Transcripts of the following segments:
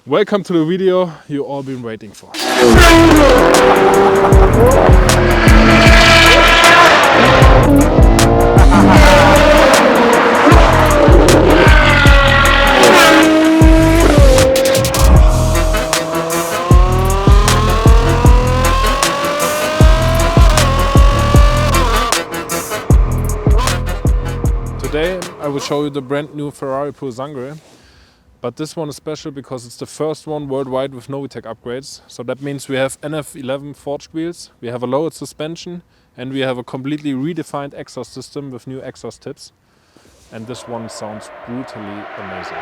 Welcome to the video you all been waiting for. Today I will show you the brand new Ferrari Purosangue. But this one is special because it's the first one worldwide with Novitec upgrades. So that means we have NF11 forged wheels, we have a lowered suspension, and we have a completely redefined exhaust system with new exhaust tips. And this one sounds brutally amazing.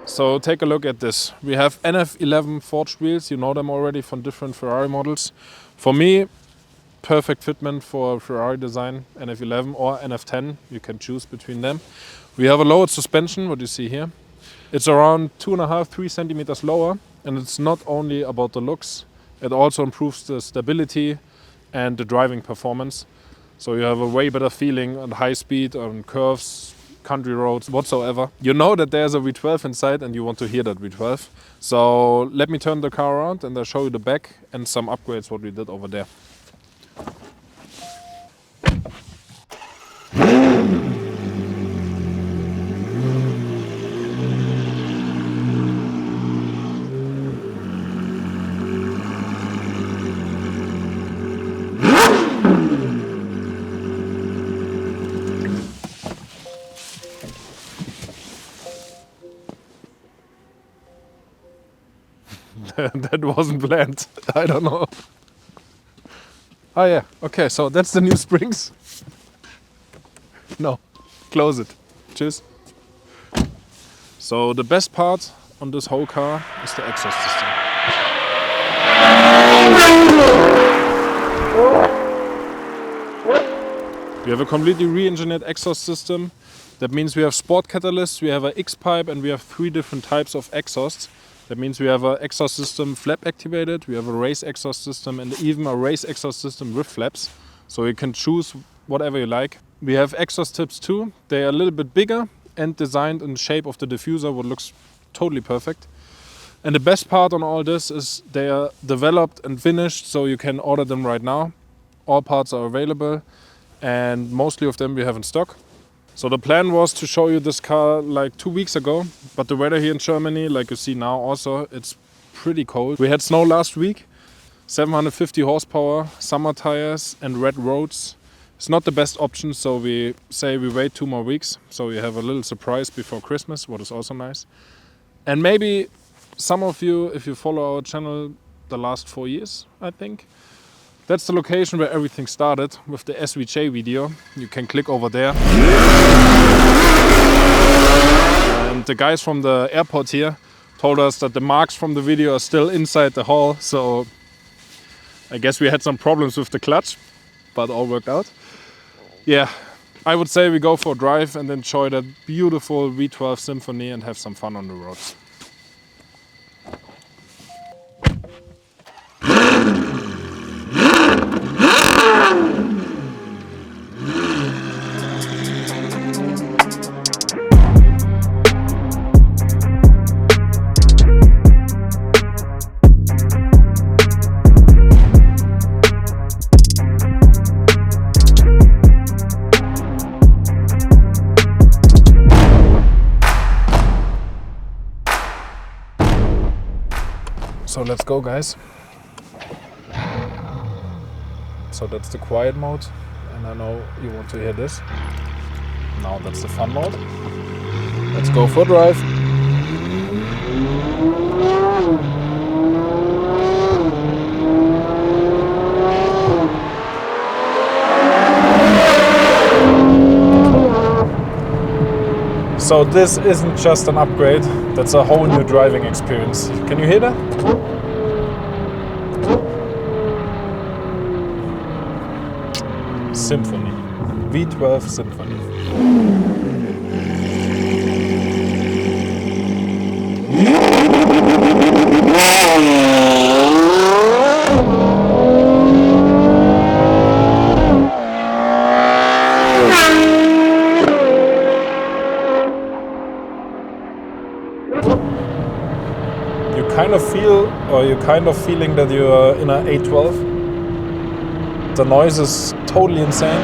So take a look at this. We have NF11 forged wheels, you know them already from different Ferrari models. For me, perfect fitment for Ferrari design, NF11 or NF10, you can choose between them. We have a lowered suspension, what you see here. It's around 2.5–3 centimeters lower, and it's not only about the looks, it also improves the stability and the driving performance. So you have a way better feeling on high speed, on curves, country roads, whatsoever. You know that there's a V12 inside and you want to hear that V12. So let me turn the car around and I'll show you the back and some upgrades what we did over there. That wasn't planned. I don't know. Oh yeah, okay, so that's the new springs. No, close it. Cheers. So the best part on this whole car is the exhaust system. We have a completely re-engineered exhaust system. That means we have sport catalysts, we have an X-pipe, and we have 3 different types of exhausts. That means we have an exhaust system flap activated, we have a race exhaust system, and even a race exhaust system with flaps. So you can choose whatever you like. We have exhaust tips too. They are a little bit bigger and designed in the shape of the diffuser, what looks totally perfect. And the best part on all this is they are developed and finished, so you can order them right now. All parts are available, and mostly of them we have in stock. So the plan was to show you this car like 2 weeks ago, but the weather here in Germany, like you see now also, it's pretty cold. We had snow last week, 750 horsepower, summer tires and red roads. It's not the best option, so we say we wait 2 more weeks. So we have a little surprise before Christmas, what is also nice. And maybe some of you, if you follow our channel the last 4 years, I think, that's the location where everything started with the SVJ video. You can click over there. And the guys from the airport here told us that the marks from the video are still inside the hall. So I guess we had some problems with the clutch, but all worked out. Yeah, I would say we go for a drive and enjoy that beautiful V12 Symphony and have some fun on the roads. So let's go, guys. So that's the quiet mode, and I know you want to hear this. Now that's the fun mode. Let's go for a drive. So this isn't just an upgrade, that's a whole new driving experience. Can you hear that? Symphony. V12 Symphony. kind of feel, or you're kind of feeling that you're in an 812. The noise is totally insane.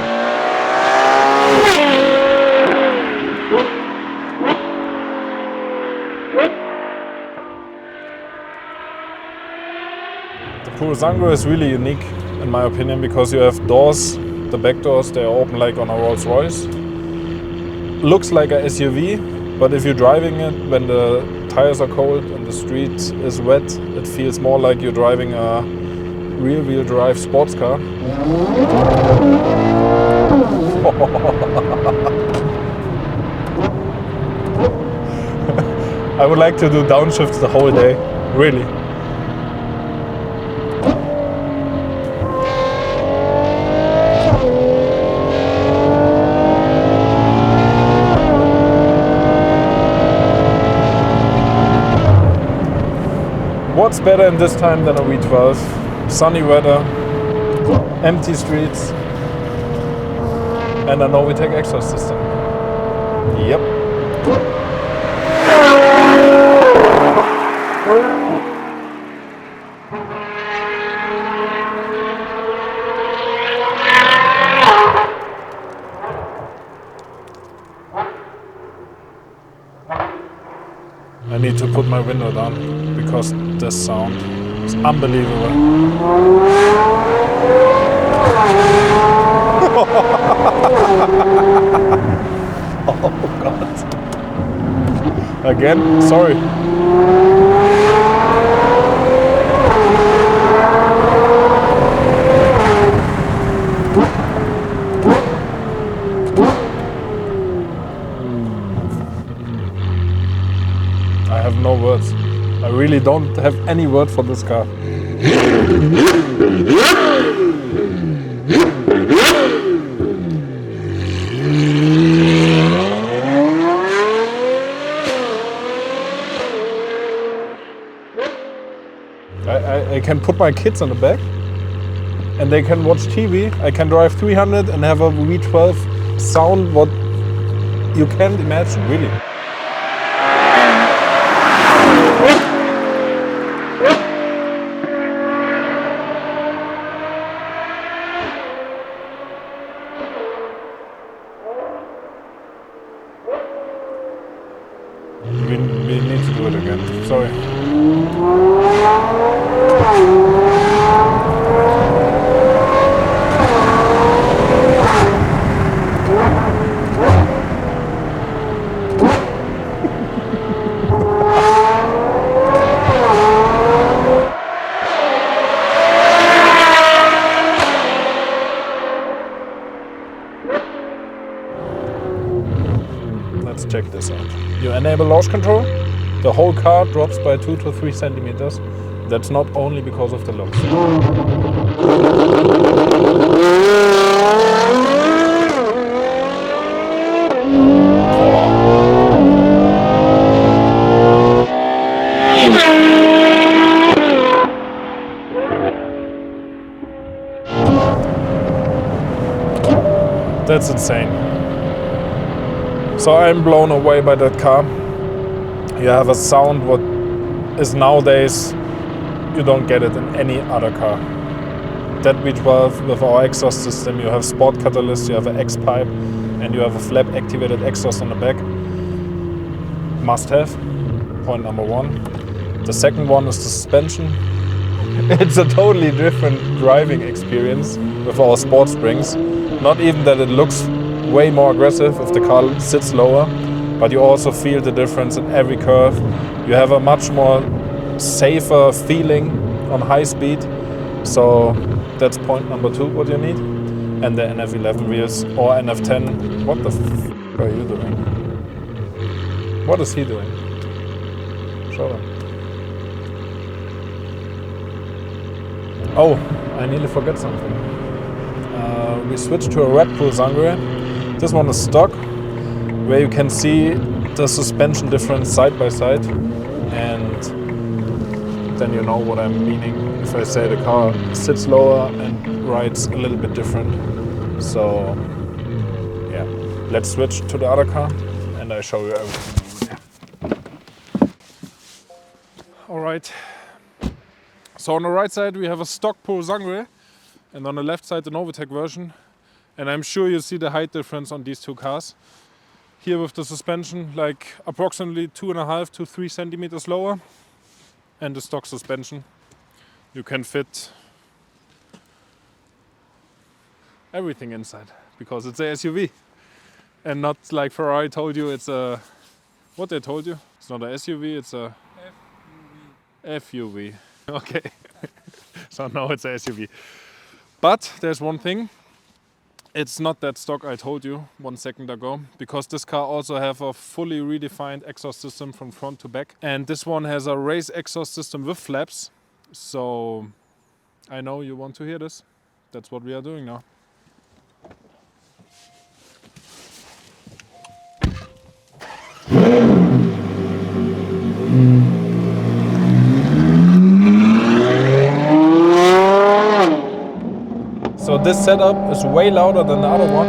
The Purosangue is really unique in my opinion because you have doors, the back doors, they are open like on a Rolls Royce. Looks like a SUV, but if you're driving it when the tires are cold and the street is wet, it feels more like you're driving a rear-wheel drive sports car. I would like to do downshifts the whole day, really. What's better in this time than a V12? Sunny weather, empty streets, and a Novitec exhaust system. Yep. I need to put my window down because this sound is unbelievable. Oh God. Again? Sorry. I have no words. I really don't have any word for this car. I can put my kids on the back and they can watch TV. I can drive 300 and have a V12 sound what you can't imagine, really. We need to do it again. Sorry. Let's check this out. You enable launch control, the whole car drops by 2 to 3 centimeters. That's not only because of the locks. That's insane. So I'm blown away by that car. You have a sound what is nowadays, you don't get it in any other car. That V12 with our exhaust system, you have sport catalyst, you have an X-pipe, and you have a flap activated exhaust on the back. Must have, point number one. The second one is the suspension. It's a totally different driving experience with our sport springs. Not even that it looks way more aggressive if the car sits lower, but you also feel the difference in every curve. You have a much more safer feeling on high speed. So that's point number two what you need. And the NF11 wheels or NF10. What the f are you doing? What is he doing? Show them. Oh, I nearly forgot something. We switched to a red Purosangue. This one is stock, where you can see the suspension difference side by side, and then you know what I'm meaning if I say the car sits lower and rides a little bit different. So yeah, let's switch to the other car and I show you everything. All right, So on the right side we have a stock Purosangue, and on the left side the Novitec version. And I'm sure you see the height difference on these two cars. Here with the suspension like approximately 2.5 to 3 centimeters lower, and the stock suspension. You can fit everything inside because it's a SUV. And not like Ferrari told you it's a... What they told you? It's not a SUV, it's a... FUV. Okay. So now it's a SUV. But there's one thing. It's not that stock I told you 1 second ago, because this car also have a fully redefined exhaust system from front to back. And this one has a race exhaust system with flaps. So I know you want to hear this. That's what we are doing now. So this setup is way louder than the other one,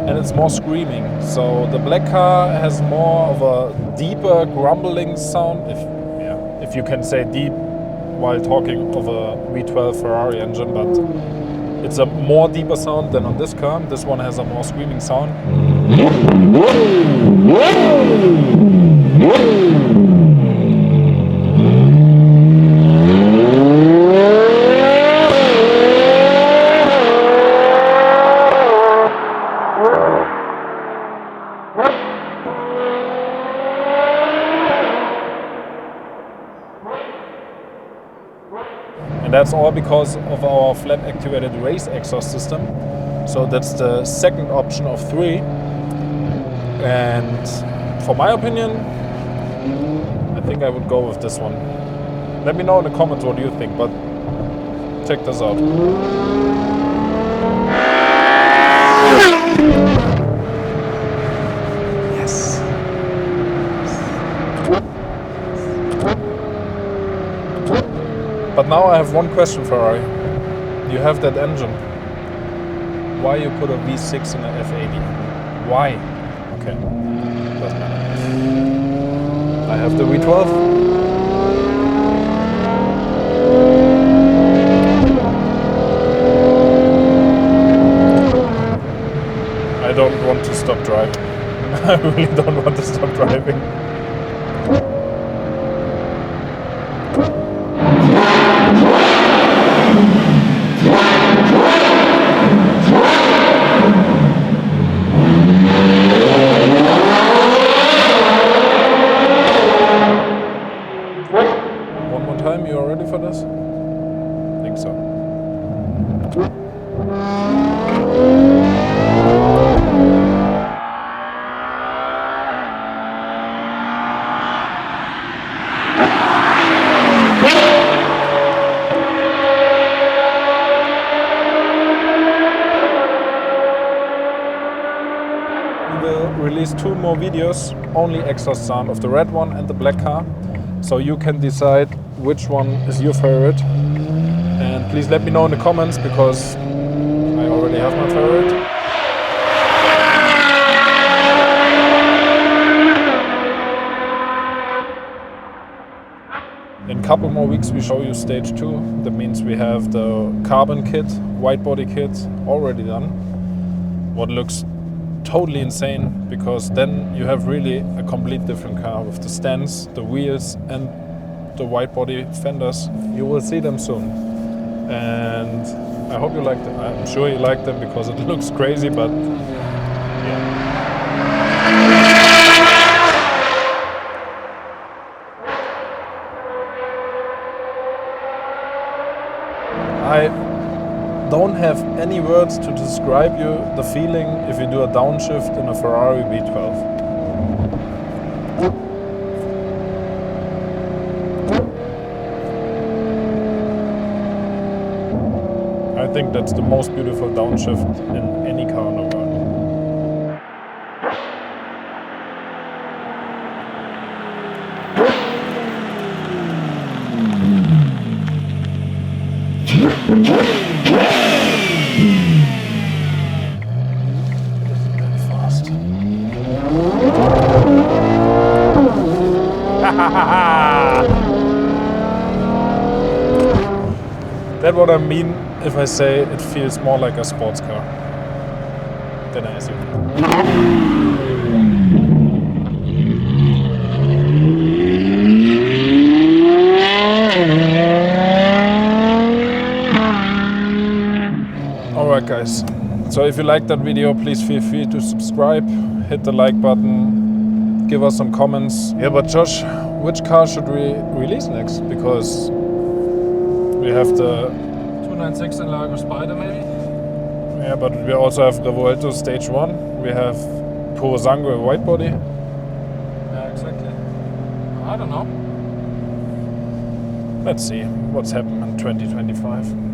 and it's more screaming. So the black car has more of a deeper grumbling sound, if you can say deep while talking of a V12 Ferrari engine, but it's a more deeper sound than on this car. This one has a more screaming sound. And that's all because of our flap activated race exhaust system. So that's the second option of 3. And for my opinion, I think I would go with this one. Let me know in the comments what you think, but check this out. Yes. But now I have one question, Ferrari. You have that engine. Why you put a V6 in an F80? Why? Okay, doesn't matter. I have the V12. I don't want to stop driving. I really don't want to stop driving. One more time, you are ready for this? I think so. We will release 2 more videos, only exhaust sound of the red one and the black car. So you can decide which one is your favorite. And please let me know in the comments, because I already have my favorite. In a couple more weeks we show you stage 2. That means we have the carbon kit, white body kit already done. What looks totally insane, because then you have really a complete different car with the stands, the wheels and the white body fenders. You will see them soon. And I hope you like them. I'm sure you like them because it looks crazy, but yeah. I don't have any words to describe you the feeling if you do a downshift in a Ferrari V12. I think that's the most beautiful downshift in any car in the world. Fast. get what I mean if I say it feels more like a sports car than an SUV. Alright guys, so if you liked that video, please feel free to subscribe, hit the like button, give us some comments. Yeah, but Josh, which car should we release next? Because we have the 296 in Lago Spider maybe? Yeah, but we also have Revuelto Stage 1. We have Purosangue white body. Yeah, exactly. I don't know. Let's see what's happened in 2025.